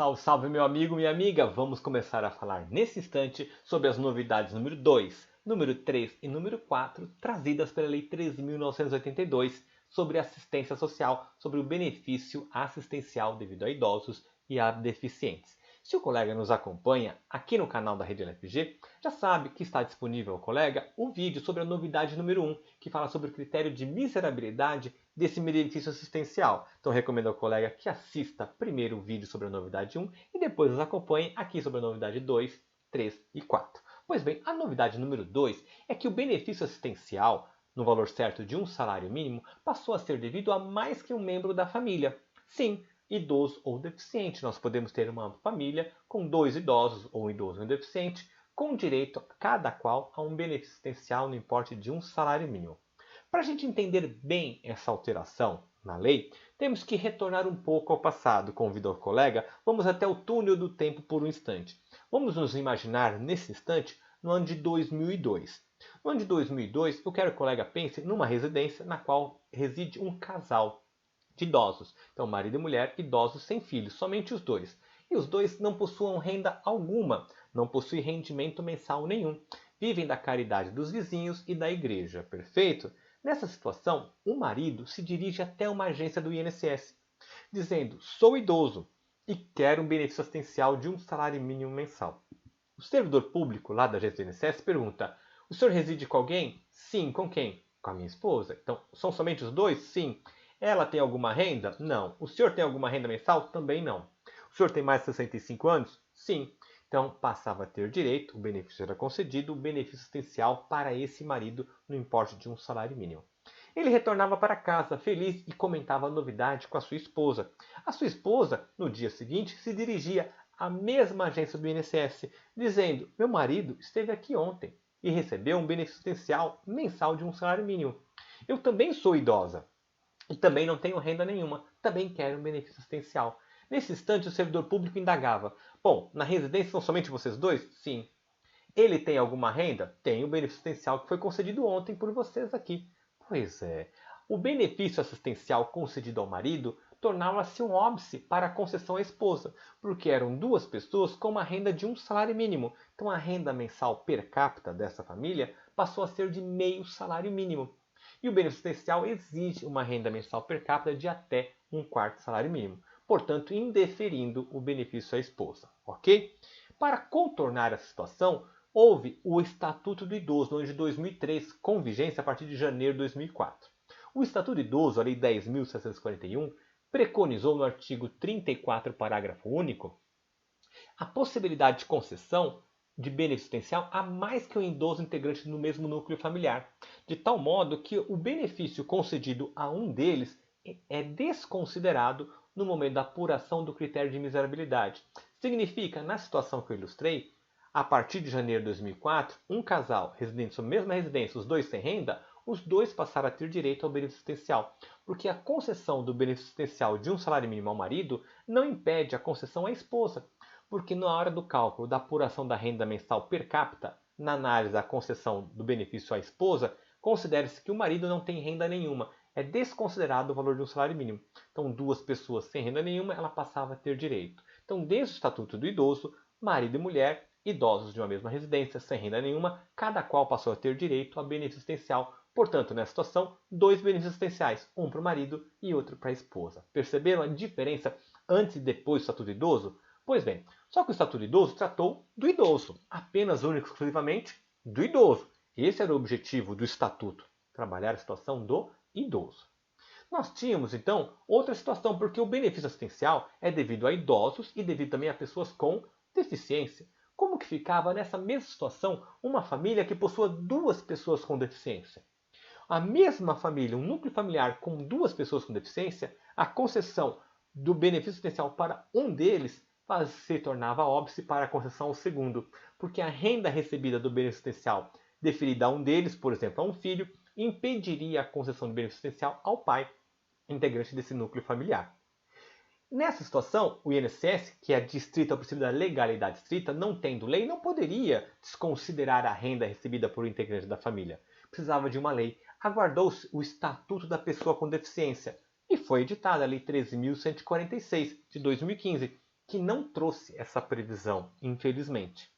Salve, salve meu amigo, minha amiga! Vamos começar a falar nesse instante sobre as novidades número 2, número 3 e número 4 trazidas pela Lei 13.982 sobre assistência social, sobre o benefício assistencial devido a idosos e a deficientes. Se o colega nos acompanha aqui no canal da Rede LFG, já sabe que está disponível ao colega o vídeo sobre a novidade número 1, que fala sobre o critério de miserabilidade desse benefício assistencial. Então recomendo ao colega que assista primeiro o vídeo sobre a novidade 1 e depois nos acompanhe aqui sobre a novidade 2, 3 e 4. Pois bem, a novidade número 2 é que o benefício assistencial, no valor certo de um salário mínimo, passou a ser devido a mais que um membro da família. Sim, idoso ou deficiente. Nós podemos ter uma família com 2 idosos ou um idoso e um deficiente, com direito cada qual a um benefício assistencial no importe de um salário mínimo. Para a gente entender bem essa alteração na lei, temos que retornar um pouco ao passado. Convido ao colega, vamos até o túnel do tempo por um instante. Vamos nos imaginar nesse instante no ano de 2002. No ano de 2002, eu quero que o colega pense numa residência na qual reside um casal de idosos. Então, marido e mulher, idosos sem filhos, somente os dois. E os dois não possuem renda alguma, não possuem rendimento mensal nenhum. Vivem da caridade dos vizinhos e da igreja. Perfeito? Nessa situação, o marido se dirige até uma agência do INSS, dizendo: sou idoso e quero um benefício assistencial de um salário mínimo mensal. O servidor público lá da agência do INSS pergunta: o senhor reside com alguém? Sim, com quem? Com a minha esposa. Então, são somente os dois? Sim. Ela tem alguma renda? Não. O senhor tem alguma renda mensal? Também não. O senhor tem mais de 65 anos? Sim. Então passava a ter direito, o benefício era concedido, o benefício assistencial para esse marido no importe de um salário mínimo. Ele retornava para casa feliz e comentava a novidade com a sua esposa. A sua esposa, no dia seguinte, se dirigia à mesma agência do INSS, dizendo: meu marido esteve aqui ontem e recebeu um benefício assistencial mensal de um salário mínimo. Eu também sou idosa e também não tenho renda nenhuma, também quero um benefício assistencial. Nesse instante, o servidor público indagava: bom, na residência são somente vocês dois? Sim. Ele tem alguma renda? Tem o benefício assistencial que foi concedido ontem por vocês aqui. Pois é. O benefício assistencial concedido ao marido tornava-se um óbice para a concessão à esposa, porque eram duas pessoas com uma renda de um salário mínimo. Então a renda mensal per capita dessa família passou a ser de meio salário mínimo. E o benefício assistencial exige uma renda mensal per capita de até um quarto salário mínimo, portanto indeferindo o benefício à esposa, ok? Para contornar essa situação, houve o Estatuto do Idoso, no ano de 2003, com vigência a partir de janeiro de 2004. O Estatuto do Idoso, a Lei 10.741, preconizou no artigo 34, parágrafo único, a possibilidade de concessão de benefício assistencial a mais que um idoso integrante no mesmo núcleo familiar, de tal modo que o benefício concedido a um deles é desconsiderado no momento da apuração do critério de miserabilidade. Significa, na situação que eu ilustrei, a partir de janeiro de 2004, um casal residente na mesma residência, os dois sem renda, os dois passaram a ter direito ao benefício assistencial, porque a concessão do benefício assistencial de um salário mínimo ao marido não impede a concessão à esposa, porque na hora do cálculo da apuração da renda mensal per capita, na análise da concessão do benefício à esposa, considera-se que o marido não tem renda nenhuma, é desconsiderado o valor de um salário mínimo. Então, duas pessoas sem renda nenhuma, ela passava a ter direito. Então, desde o Estatuto do Idoso, marido e mulher, idosos de uma mesma residência, sem renda nenhuma, cada qual passou a ter direito a benefício assistencial. Portanto, nessa situação, dois benefícios assistenciais, um para o marido e outro para a esposa. Perceberam a diferença antes e depois do Estatuto do Idoso? Pois bem, só que o Estatuto do Idoso tratou do idoso, apenas, único e exclusivamente do idoso. Esse era o objetivo do Estatuto, trabalhar a situação do idoso. Nós tínhamos, então, outra situação, porque o benefício assistencial é devido a idosos e devido também a pessoas com deficiência. Como que ficava nessa mesma situação uma família que possua duas pessoas com deficiência? A mesma família, um núcleo familiar com duas pessoas com deficiência, a concessão do benefício assistencial para um deles se tornava óbice para a concessão ao segundo, porque a renda recebida do benefício assistencial deferida a um deles, por exemplo, a um filho, impediria a concessão de benefício assistencial ao pai, integrante desse núcleo familiar. Nessa situação, o INSS, que é distrito ao princípio da legalidade estrita, não tendo lei, não poderia desconsiderar a renda recebida por um integrante da família. Precisava de uma lei. Aguardou-se o Estatuto da Pessoa com Deficiência e foi editada a Lei 13.146, de 2015, que não trouxe essa previsão, infelizmente.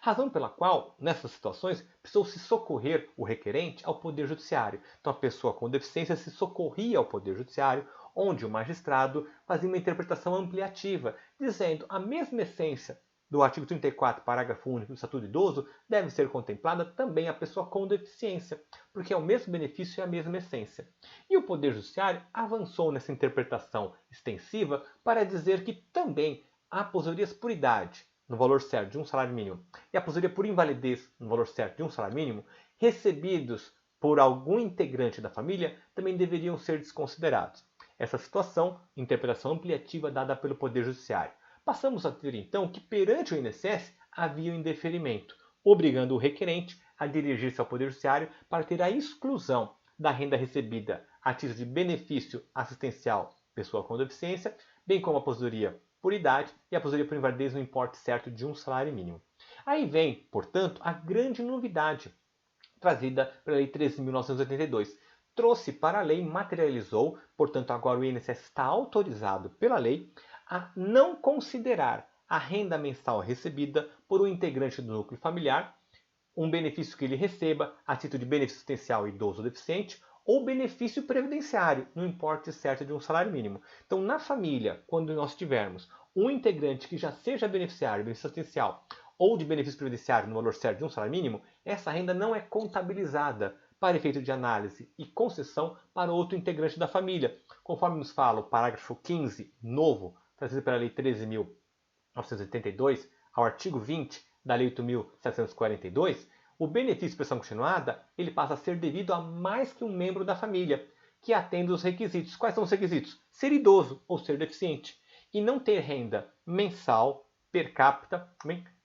Razão pela qual, nessas situações, precisou se socorrer o requerente ao Poder Judiciário. Então, a pessoa com deficiência se socorria ao Poder Judiciário, onde o magistrado fazia uma interpretação ampliativa, dizendo a mesma essência do artigo 34, parágrafo único do Estatuto do Idoso, deve ser contemplada também a pessoa com deficiência, porque é o mesmo benefício e a mesma essência. E o Poder Judiciário avançou nessa interpretação extensiva para dizer que também há aposentadorias por idade, no valor certo de um salário mínimo, e a aposentadoria por invalidez, no valor certo de um salário mínimo, recebidos por algum integrante da família, também deveriam ser desconsiderados. Essa situação, interpretação ampliativa dada pelo Poder Judiciário. Passamos a ter então que perante o INSS havia um indeferimento, obrigando o requerente a dirigir-se ao Poder Judiciário para ter a exclusão da renda recebida a título de benefício assistencial pessoa com deficiência, bem como a aposentadoria por idade e a aposentadoria por invalidez no importe certo de um salário mínimo. Aí vem, portanto, a grande novidade trazida pela Lei 13.982. Trouxe para a lei, materializou, portanto agora o INSS está autorizado pela lei a não considerar a renda mensal recebida por um integrante do núcleo familiar, um benefício que ele receba a título de benefício assistencial idoso ou deficiente, ou benefício previdenciário, no importe certo de um salário mínimo. Então, na família, quando nós tivermos um integrante que já seja beneficiário, benefício assistencial, ou de benefício previdenciário no valor certo de um salário mínimo, essa renda não é contabilizada para efeito de análise e concessão para outro integrante da família. Conforme nos fala o parágrafo 15, novo, trazido pela Lei 13.982, ao artigo 20 da Lei 8.742, o benefício de prestação continuada ele passa a ser devido a mais que um membro da família, que atende os requisitos. Quais são os requisitos? Ser idoso ou ser deficiente, e não ter renda mensal per capita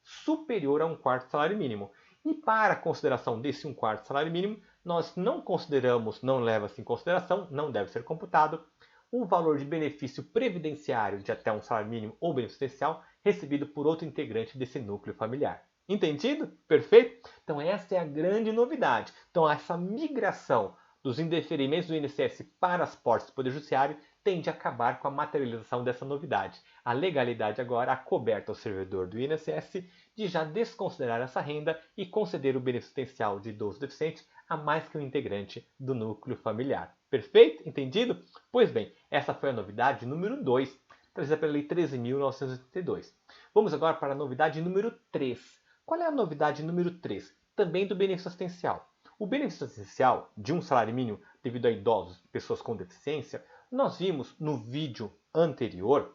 superior a um quarto salário mínimo. E para a consideração desse um quarto salário mínimo, nós não consideramos, não leva-se em consideração, não deve ser computado, o valor de benefício previdenciário de até um salário mínimo ou benefício especial recebido por outro integrante desse núcleo familiar. Entendido? Perfeito? Então essa é a grande novidade. Então essa migração dos indeferimentos do INSS para as portas do Poder Judiciário tende a acabar com a materialização dessa novidade. A legalidade agora acoberta ao servidor do INSS de já desconsiderar essa renda e conceder o benefício assistencial de idoso deficiente a mais que um integrante do núcleo familiar. Perfeito? Entendido? Pois bem, essa foi a novidade número 2, trazida pela Lei 13.982. Vamos agora para a novidade número 3. Qual é a novidade número 3? Também do benefício assistencial. O benefício assistencial de um salário mínimo devido a idosos e pessoas com deficiência, nós vimos no vídeo anterior,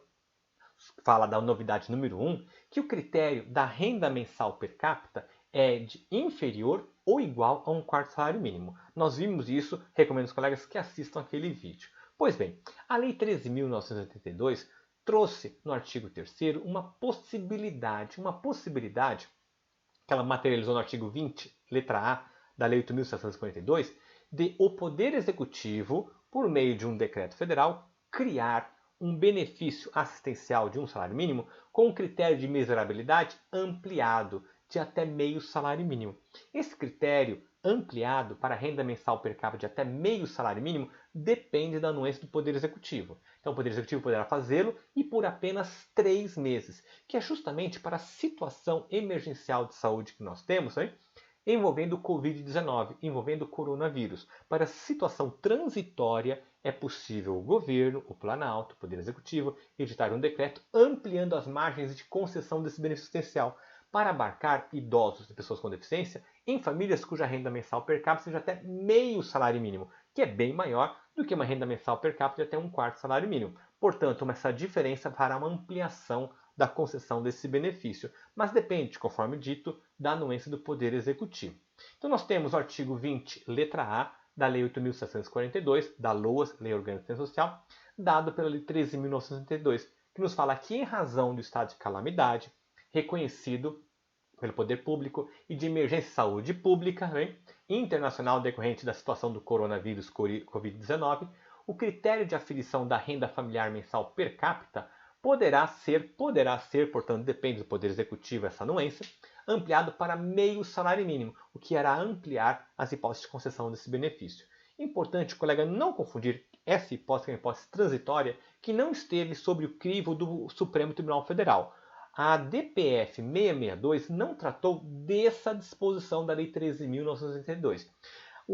fala da novidade número 1, que o critério da renda mensal per capita é de inferior ou igual a um quarto salário mínimo. Nós vimos isso, recomendo aos colegas que assistam aquele vídeo. Pois bem, a Lei 13.982 trouxe no artigo 3º uma possibilidade que ela materializou no artigo 20, letra A, da Lei 8.742, de o Poder Executivo, por meio de um decreto federal, criar um benefício assistencial de um salário mínimo com um critério de miserabilidade ampliado de até meio salário mínimo. Esse critério ampliado para a renda mensal per capita de até meio salário mínimo depende da anuência do Poder Executivo. Então, o Poder Executivo poderá fazê-lo e por apenas 3 meses, que é justamente para a situação emergencial de saúde que nós temos, envolvendo o Covid-19, envolvendo o coronavírus. Para a situação transitória, é possível o governo, o Planalto, o Poder Executivo, editar um decreto ampliando as margens de concessão desse benefício assistencial para abarcar idosos e pessoas com deficiência em famílias cuja renda mensal per capita seja até meio salário mínimo, que é bem maior do que uma renda mensal per capita de até um quarto salário mínimo. Portanto, essa diferença fará uma ampliação da concessão desse benefício, mas depende, conforme dito, da anuência do Poder Executivo. Então nós temos o artigo 20, letra A, da Lei 8.742, da LOAS, Lei Orgânica de Assistência Social, dado pela Lei 13.962, que nos fala que em razão do estado de calamidade, reconhecido pelo poder público e de emergência de saúde pública internacional decorrente da situação do coronavírus Covid-19, o critério de aferição da renda familiar mensal per capita poderá ser, portanto, depende do Poder Executivo essa anuência, ampliado para meio salário mínimo, o que irá ampliar as hipóteses de concessão desse benefício. Importante, colega, não confundir essa hipótese é uma hipótese transitória que não esteve sob o crivo do Supremo Tribunal Federal. A DPF 662 não tratou dessa disposição da Lei 13.982.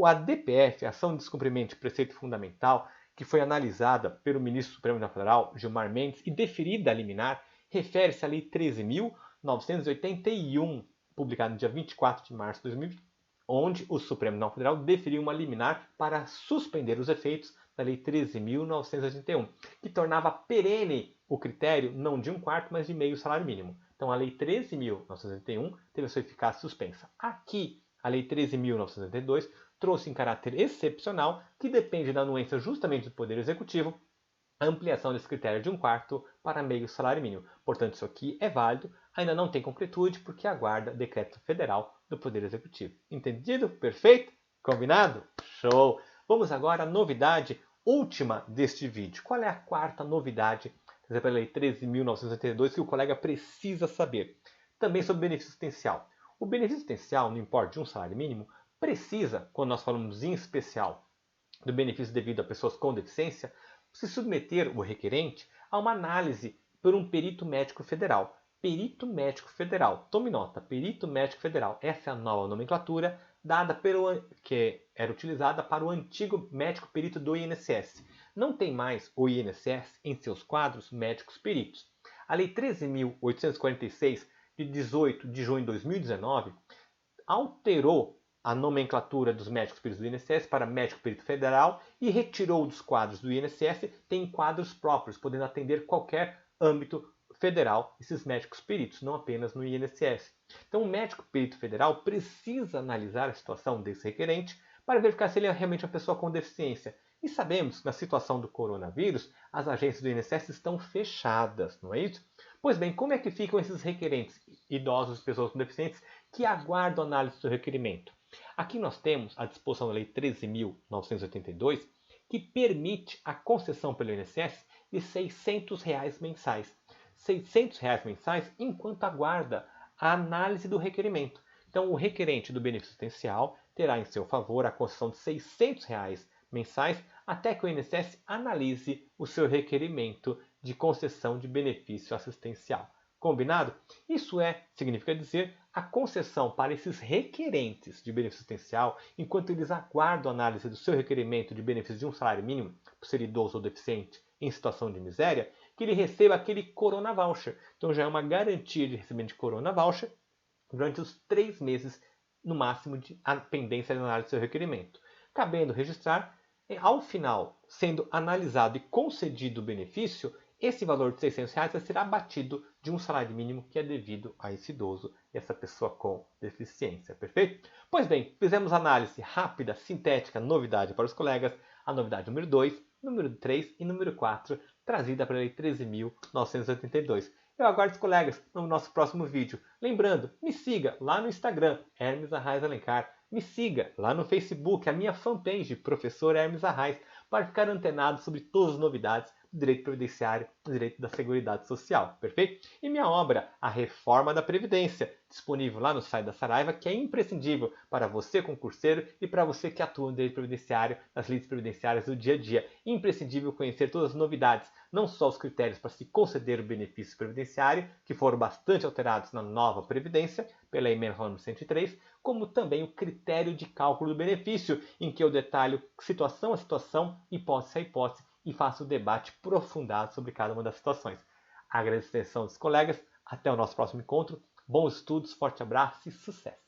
A DPF, Ação de Descumprimento de Preceito Fundamental, que foi analisada pelo ministro Supremo Tribunal Federal, Gilmar Mendes, e deferida a liminar, refere-se à Lei 13.981, publicada no dia 24 de março de 2020, onde o Supremo Tribunal Federal deferiu uma liminar para suspender os efeitos da Lei 13.981, que tornava perene o critério não de 1/4, mas de meio salário mínimo. Então, a Lei 13.981 teve a sua eficácia suspensa. Aqui, a Lei 13.982 trouxe em caráter excepcional, que depende da anuência justamente do Poder Executivo, a ampliação desse critério de 1/4 para meio salário mínimo. Portanto, isso aqui é válido, ainda não tem concretude, porque aguarda decreto federal do Poder Executivo. Entendido? Perfeito? Combinado? Show! Vamos agora à novidade última deste vídeo. Qual é a quarta novidade pela Lei 13.982 que o colega precisa saber? Também sobre benefício assistencial. O benefício assistencial, no importe de um salário mínimo, precisa, quando nós falamos em especial do benefício devido a pessoas com deficiência, se submeter o requerente a uma análise por um perito médico federal. Perito médico federal. Tome nota, perito médico federal. Essa é a nova nomenclatura dada que era utilizada para o antigo médico perito do INSS. Não tem mais o INSS em seus quadros médicos peritos. A Lei 13.846, de 18 de junho de 2019, alterou a nomenclatura dos médicos peritos do INSS para médico perito federal e retirou dos quadros do INSS, tem quadros próprios, podendo atender qualquer âmbito federal esses médicos peritos, não apenas no INSS. Então, o médico perito federal precisa analisar a situação desse requerente para verificar se ele é realmente uma pessoa com deficiência. E sabemos que na situação do coronavírus, as agências do INSS estão fechadas, não é isso? Pois bem, como é que ficam esses requerentes, idosos e pessoas com deficiência, que aguardam análise do requerimento? Aqui nós temos a disposição da Lei 13.982, que permite a concessão pelo INSS de R$ 600 mensais. R$ 600 mensais enquanto aguarda a análise do requerimento. Então, o requerente do benefício assistencial terá em seu favor a concessão de R$ 600 mensais até que o INSS analise o seu requerimento de concessão de benefício assistencial. Combinado? Isso significa dizer, a concessão para esses requerentes de benefício assistencial, enquanto eles aguardam a análise do seu requerimento de benefício de um salário mínimo, por ser idoso ou deficiente em situação de miséria, que ele receba aquele Corona Voucher. Então já é uma garantia de recebimento de Corona Voucher durante os 3 meses, no máximo, de pendência de análise do seu requerimento. Cabendo registrar, ao final, sendo analisado e concedido o benefício, esse valor de R$ 600 vai ser abatido de um salário mínimo que é devido a esse idoso e essa pessoa com deficiência. Perfeito? Pois bem, fizemos análise rápida, sintética, novidade para os colegas, a novidade número 2, número 3 e número 4, trazida pela Lei 13.982. Eu aguardo os colegas no nosso próximo vídeo. Lembrando, me siga lá no Instagram, Hermes Arraes Alencar. Me siga lá no Facebook, a minha fanpage, Professor Hermes Arraes, para ficar antenado sobre todas as novidades do direito previdenciário, do direito da Seguridade Social, perfeito? E minha obra, A Reforma da Previdência, disponível lá no site da Saraiva, que é imprescindível para você concurseiro e para você que atua no direito previdenciário, nas leis previdenciárias do dia a dia. Imprescindível conhecer todas as novidades, não só os critérios para se conceder o benefício previdenciário, que foram bastante alterados na nova Previdência, pela emenda número 103, como também o critério de cálculo do benefício, em que eu detalho situação a situação, hipótese a hipótese, e faço o debate aprofundado sobre cada uma das situações. Agradeço a atenção dos colegas, até o nosso próximo encontro, bons estudos, forte abraço e sucesso!